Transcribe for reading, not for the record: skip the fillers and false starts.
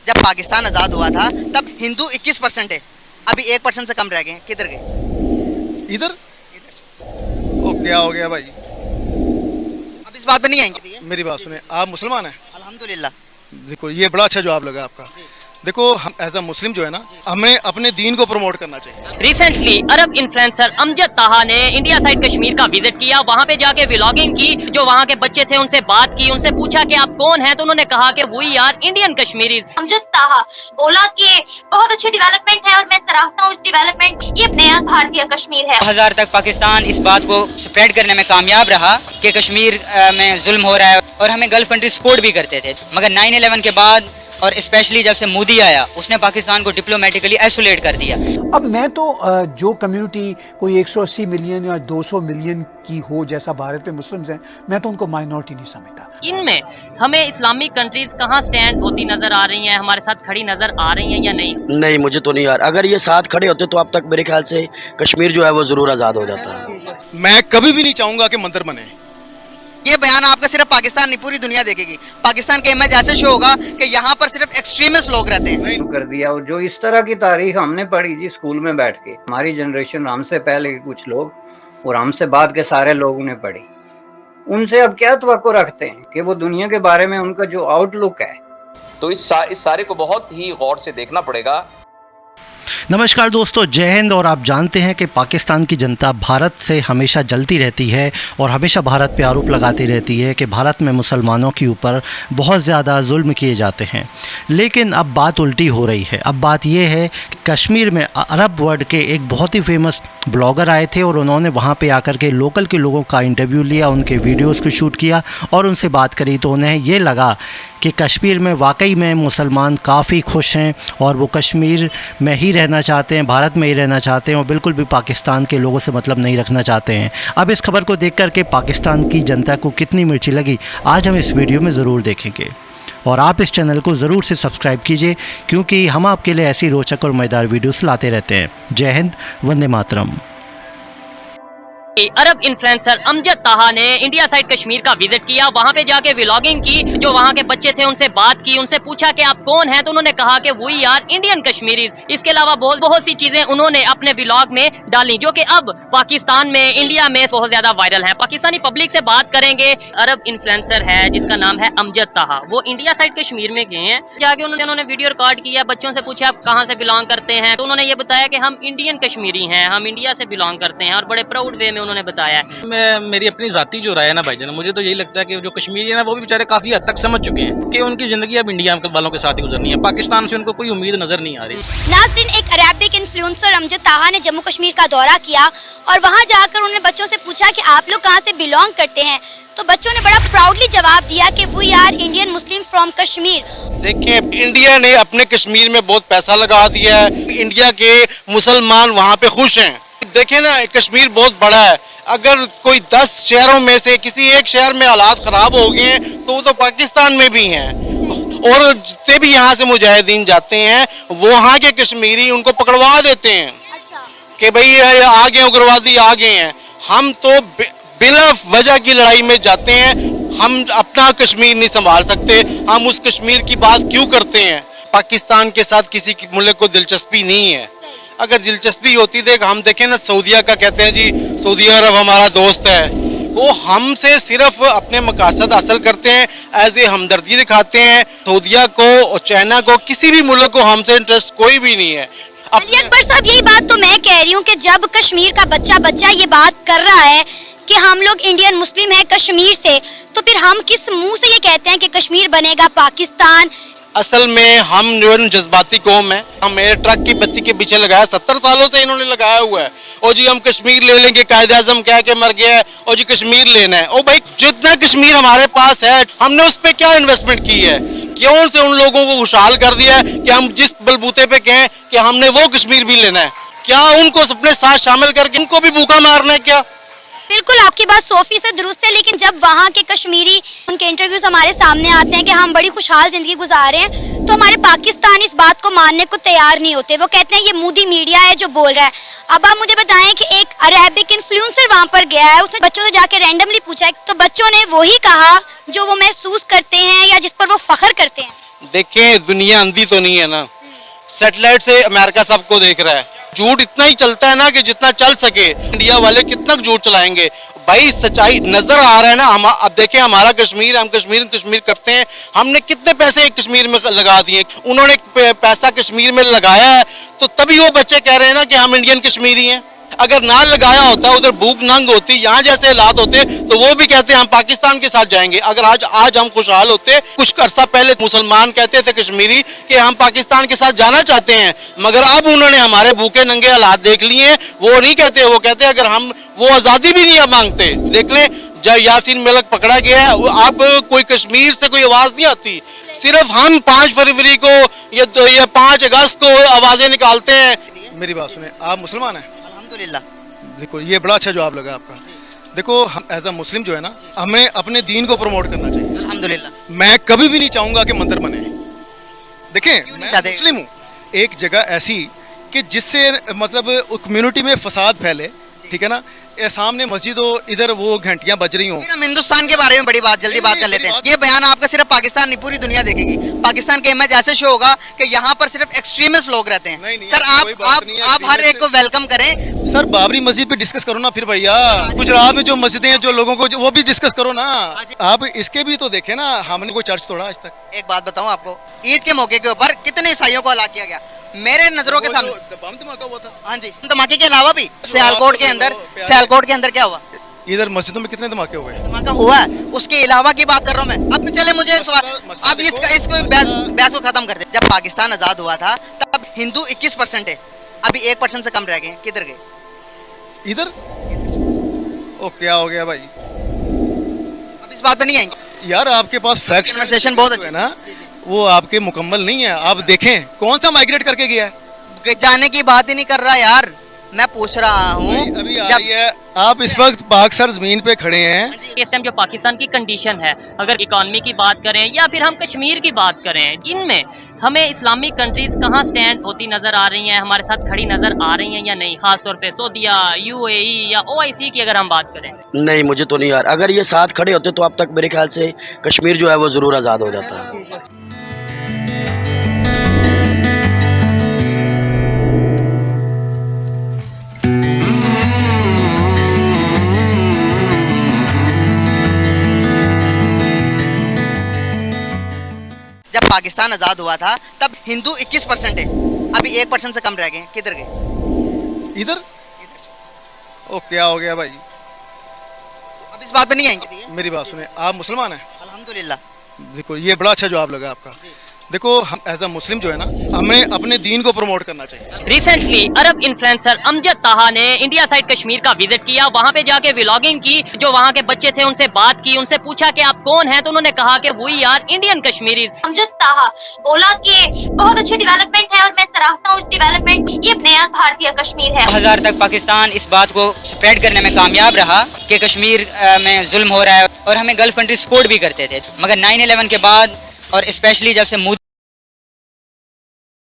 जब पाकिस्तान आज़ाद हुआ था तब हिंदू 21% है, अभी 1% से कम रह गए हैं। किधर गए? इधर ओ क्या हो गया भाई? अब इस बात पे नहीं आएंगे। मेरी बात सुने, आप मुसलमान हैं? अल्हम्दुलिल्लाह। देखो ये बड़ा अच्छा जवाब लगा आपका। देखो हम एज अ मुस्लिम जो है ना, हमें अपने दीन को प्रमोट करना चाहिए। रिसेंटली अरब इन्फ्लुएंसर अमजद ताहा ने इंडिया साइड कश्मीर का विजिट किया, वहाँ पे जाके व्लॉगिंग की, जो वहाँ के बच्चे थे उनसे बात की, उनसे पूछा कि आप कौन हैं, तो उन्होंने कहा कि we are Indian Kashmiris. Amjad Taha बोला कि बहुत अच्छी डेवलपमेंट है और मैं सराहता हूँ इस डेवलपमेंट, ये नया भारतीय कश्मीर है। 2000 तक पाकिस्तान इस बात को स्प्रेड करने में कामयाब रहा कि कश्मीर में जुल्म हो रहा है, और हमें गल्फ कंट्री सपोर्ट भी करते थे। मगर 9/11 के बाद और स्पेशली जब से मोदी आया, उसने पाकिस्तान को डिप्लोमेटिकली आइसोलेट कर दिया। अब मैं तो जो कम्युनिटी कोई 180 मिलियन या 200 मिलियन की हो जैसा भारत में मुस्लिम्स हैं, मैं तो उनको माइनॉरिटी नहीं समझता। इनमें हमें इस्लामिक कंट्रीज कहाँ स्टैंड होती नजर आ रही हैं, हमारे साथ खड़ी नजर आ रही हैं या नहीं? नहीं, मुझे तो नहीं यार। अगर ये साथ खड़े होते तो अब तक मेरे ख्याल से कश्मीर जो है वो जरूर आज़ाद हो जाता। मैं कभी भी नहीं चाहूंगा कि मंदिर बने। ये बयान आपका सिर्फ पाकिस्तान नहीं, पूरी दुनिया देखेगी। पाकिस्तान का इमेज ऐसे शो होगा कि यहाँ पर सिर्फ एक्सट्रीमिस्ट लोग रहते हैं। कर दिया, और जो इस तरह की तारीख हमने पढ़ी जी स्कूल में बैठ के, हमारी जनरेशन, हमसे पहले के कुछ लोग और हमसे बाद के सारे लोगों ने पढ़ी, उनसे अब क्या तवक्को रखते हैं कि वो दुनिया के बारे में उनका जो आउटलुक है, तो इस सारे को बहुत ही गौर से देखना पड़ेगा। नमस्कार दोस्तों, जय हिंद। और आप जानते हैं कि पाकिस्तान की जनता भारत से हमेशा जलती रहती है और हमेशा भारत पे आरोप लगाती रहती है कि भारत में मुसलमानों के ऊपर बहुत ज़्यादा जुल्म किए जाते हैं। लेकिन अब बात उल्टी हो रही है। अब बात यह है कि कश्मीर में अरब वर्ल्ड के एक बहुत ही फेमस ब्लॉगर आए थे और उन्होंने वहाँ पे आकर के लोकल के लोगों का इंटरव्यू लिया, उनके वीडियोज़ को शूट किया और उनसे बात करी। तो उन्हें ये लगा कि कश्मीर में वाकई में मुसलमान काफ़ी खुश हैं और वो कश्मीर में ही रहना चाहते हैं, भारत में ही रहना चाहते हैं और बिल्कुल भी पाकिस्तान के लोगों से मतलब नहीं रखना चाहते हैं। अब इस खबर को देख कर के पाकिस्तान की जनता को कितनी मिर्ची लगी, आज हम इस वीडियो में ज़रूर देखेंगे। और आप इस चैनल को ज़रूर से सब्सक्राइब कीजिए, क्योंकि हम आपके लिए ऐसी रोचक और मज़ेदार वीडियोस लाते रहते हैं। जय हिंद, वंदे मातरम। अरब इन्फ्लुएंसर अमजद ताहा ने इंडिया साइड कश्मीर का विजिट किया, वहाँ पे जाके व्लॉगिंग की, जो वहाँ के बच्चे थे उनसे बात की, उनसे पूछा कि आप कौन हैं, तो उन्होंने कहा कि वी आर इंडियन कश्मीरीज। इसके अलावा बहुत सी चीजें उन्होंने अपने व्लॉग में डाली, जो कि अब पाकिस्तान में, इंडिया में बहुत ज्यादा वायरल है। पाकिस्तानी पब्लिक से बात करेंगे। अरब इन्फ्लुएंसर है जिसका नाम है अमजद ताहा, वो इंडिया साइड कश्मीर में गए हैं, जाके उन्होंने वीडियो रिकॉर्ड किया, बच्चों से पूछा आप कहाँ से बिलोंग करते हैं, तो उन्होंने ये बताया कि हम इंडियन कश्मीरी हैं, हम इंडिया से बिलोंग करते हैं, और बड़े प्राउड वे में उन्होंने बताया। मेरी अपनी जाती जो राय है ना भाईजान, मुझे तो यही लगता है कि जो कश्मीरी है ना, वो भी बेचारे काफी हद तक समझ चुके हैं कि उनकी जिंदगी अब इंडिया वालों के साथ ही गुजरनी है, पाकिस्तान से उनको कोई उम्मीद नजर नहीं आ रही। नाज़रीन, एक अरेबिक इन्फ्लुएंसर अमजद ताहा ने जम्मू कश्मीर का दौरा किया और वहाँ जाकर उन्होंने बच्चों से पूछा कि आप लोग कहाँ से बिलोंग करते हैं, तो बच्चों ने बड़ा प्राउडली जवाब दिया कि we are Indian Muslim from Kashmir. देखिए, इंडिया ने अपने कश्मीर में बहुत पैसा लगा दिया है, इंडिया के मुसलमान वहाँ पे खुश हैं। देखिए ना, कश्मीर बहुत बड़ा है, अगर कोई 10 शहरों में से किसी एक शहर में हालात खराब हो गए हैं तो वो तो पाकिस्तान में भी हैं, और जितने भी यहाँ से मुजाहिदीन जाते हैं वो वहाँ के कश्मीरी उनको पकड़वा देते हैं। अच्छा। कि भाई आ गए उग्रवादी, आ गए हैं। हम तो बिला वजह की लड़ाई में जाते हैं, हम अपना कश्मीर नहीं संभाल सकते, हम उस कश्मीर की बात क्यों करते हैं? पाकिस्तान के साथ किसी मुल्क को दिलचस्पी नहीं है। अगर दिलचस्पी होती देख, हम देखें ना, सऊदीया का कहते हैं जी सऊदी अरब हमारा दोस्त है, वो हमसे सिर्फ अपने मकासद हासिल करते हैं, एज ए हमदर्दी दिखाते हैं। सऊदीया को और चाइना को, किसी भी मुल्क को हमसे इंटरेस्ट कोई भी नहीं है। अकबर साहब, यही बात तो मैं कह रही हूँ कि जब कश्मीर का बच्चा ये बात कर रहा है कि हम लोग इंडियन मुस्लिम हैं कश्मीर से, तो फिर हम किस मुंह से ये कहते हैं कि कश्मीर बनेगा पाकिस्तान? असल में हम जज्बाती कौम है। हमें ट्रक की बत्ती के पीछे लगाया, 70 सालों से इन्होंने लगाया हुआ है। और जी हम कश्मीर ले लेंगे, कायदे आज़म कह के मर गया है, और जी कश्मीर लेना है। ओ भाई, जितना कश्मीर हमारे पास है, हमने उस पर क्या इन्वेस्टमेंट की है? क्यों से उन लोगों को खुशहाल कर दिया है कि हम जिस बलबूते पे कहें कि हमने वो कश्मीर भी लेना है? क्या उनको अपने साथ शामिल करके उनको भी भूखा मारना है क्या? बिल्कुल, आपकी बात 100% दुरुस्त है, लेकिन जब वहाँ के कश्मीरी, उनके इंटरव्यूज हमारे सामने आते हैं कि हम बड़ी खुशहाल जिंदगी गुजार रहे हैं, तो हमारे पाकिस्तान इस बात को मानने को तैयार नहीं होते। वो कहते हैं ये मोदी मीडिया है जो बोल रहा है। अब आप मुझे बताएं कि एक अरेबिक इन्फ्लुएंसर वहाँ पर गया है, उसने बच्चों से जाके रैंडमली पूछा है, तो बच्चों ने वही कहा जो वो महसूस करते हैं या जिस पर वो फख्र करते हैं। देखें दुनिया अंधी तो नहीं है ना, सैटेलाइट से अमेरिका सबको देख रहा है। झूठ इतना ही चलता है ना कि जितना चल सके। इंडिया वाले कितना झूठ चलाएंगे भाई, सच्चाई नजर आ रहा है ना। हम अब देखें हमारा कश्मीर, हम कश्मीर करते हैं। हमने कितने पैसे कश्मीर में लगा दिए, उन्होंने पैसा कश्मीर में लगाया है, तो तभी वो बच्चे कह रहे हैं ना कि हम इंडियन कश्मीरी हैं। अगर ना लगाया होता, उधर भूख नंग होती, यहाँ जैसे हालात होते, तो वो भी कहते हम पाकिस्तान के साथ जाएंगे। अगर आज हम खुशहाल होते, कुछ अरसा पहले मुसलमान कहते थे कश्मीरी कि हम पाकिस्तान के साथ जाना चाहते हैं, मगर अब उन्होंने हमारे भूखे नंगे हालात देख लिए हैं। वो नहीं कहते, वो कहते अगर हम वो आज़ादी भी नहीं मांगते। देख लें, जब यासीन मलिक पकड़ा गया है, अब कोई कश्मीर से कोई आवाज़ नहीं आती। सिर्फ हम 5 फरवरी को या 5 अगस्त को आवाज़ें निकालते हैं। मेरी बात सुने, आप मुसलमान हैं? अल्हम्दुलिल्लाह। देखो ये बड़ा अच्छा जवाब लगा आपका। देखो हम एज अ मुस्लिम जो है ना, हमें अपने दीन को प्रमोट करना चाहिए। अल्हम्दुलिल्लाह। मैं कभी भी नहीं चाहूंगा कि मंदिर बने। देखें मैं चाहते? मुस्लिम हूँ, एक जगह ऐसी कि जिससे मतलब कम्युनिटी में फसाद फैले, ठीक है ना, ये सामने मस्जिद हो, इधर वो घंटियां बज रही हों। फिर हम हिंदुस्तान के बारे में बड़ी बात जल्दी बात कर लेते हैं। ये बयान आपका सिर्फ पाकिस्तान नहीं पूरी दुनिया देखेगी। पाकिस्तान का इमेज ऐसे शो होगा कि यहाँ पर सिर्फ एक्सट्रीमिस्ट लोग रहते हैं। नहीं, सर आप हर एक को वेलकम करें। सर बाबरी मस्जिद पे डिस्कस करो ना फिर भैया। गुजरात में जो मस्जिदें हैं, जो लोगों को वो भी डिस्कस करो ना। आप इसके भी तो देखें ना, हमने कोई चर्च तोड़ा आज तक। एक बात बताऊं आपको, ईद के मौके के ऊपर कितने ईसाइयों को हलाक किया गया मेरे नजरों के सामने। बम धमाका हुआ था। हाँ जी, धमाके के अलावा भी सियालकोट के अंदर क्या हुआ? इधर मस्जिदों में कितने धमाके हुए? धमाका हुआ है, उसके अलावा की बात कर रहा हूँ मैं। अब चले मुझे एक सवाल, अब इसको बहस को खत्म कर दे। जब पाकिस्तान आजाद हुआ था तब हिंदू 21% है, अभी 1% से कम रह गए। किधर गए? इधर ओ क्या हो गया भाई? अब इस बात पे नहीं आएंगे यार, आपके पास फैक्ट्स कन्वर्सेशन बहुत अच्छी है ना, वो आपके मुकम्मल नहीं है। आप देखें कौन सा माइग्रेट करके गया है? जाने की बात ही नहीं कर रहा यार, मैं पूछ रहा हूँ। अभी आ रही है, आप इस वक्त पाक सर जमीन पे खड़े हैं। इस टाइम जो पाकिस्तान की कंडीशन है, अगर इकॉनमी की बात करें या फिर हम कश्मीर की बात करें, इनमें हमें इस्लामिक कंट्रीज कहाँ स्टैंड होती नजर आ रही हैं, हमारे साथ खड़ी नजर आ रही हैं या नहीं? खासतौर पे सऊदीया, UAE या OIC की अगर हम बात करें। नहीं, मुझे तो नहीं यार। अगर ये साथ खड़े होते तो अब तक मेरे ख्याल से कश्मीर जो है वो ज़रूर आज़ाद हो जाता है। जब पाकिस्तान आजाद हुआ था तब हिंदू 21% है, अभी 1% से कम रह गए। किधर गए? इधर ओ क्या हो गया भाई? अब इस बात पे नहीं आएंगे। मेरी बात सुने, आप मुसलमान हैं? अल्हम्दुलिल्लाह। देखो ये बड़ा अच्छा जवाब लगा आपका। देखो हम एज अ मुस्लिम जो है ना, हमें अपने दीन को प्रमोट करना चाहिए। रिसेंटली अरब इन्फ्लुएंसर अमजद ताहा ने इंडिया साइड कश्मीर का विजिट किया, वहाँ पे जाके व्लॉगिंग की, जो वहाँ के बच्चे थे उनसे बात की, उनसे पूछा कि आप कौन हैं, तो उन्होंने कहा कि वही यार इंडियन कश्मीरीज। अमजद ताहा बोला कि बहुत अच्छी डेवलपमेंट है और मैं सराहता हूँ इस डेवलपमेंट की। ये नया भारतीय कश्मीर है। 2000 तक पाकिस्तान इस बात को स्प्रेड करने में कामयाब रहा कि कश्मीर में जुल्म हो रहा है, और हमें गल्फ कंट्री सपोर्ट भी करते थे। मगर 9/11 के बाद और स्पेशली जब से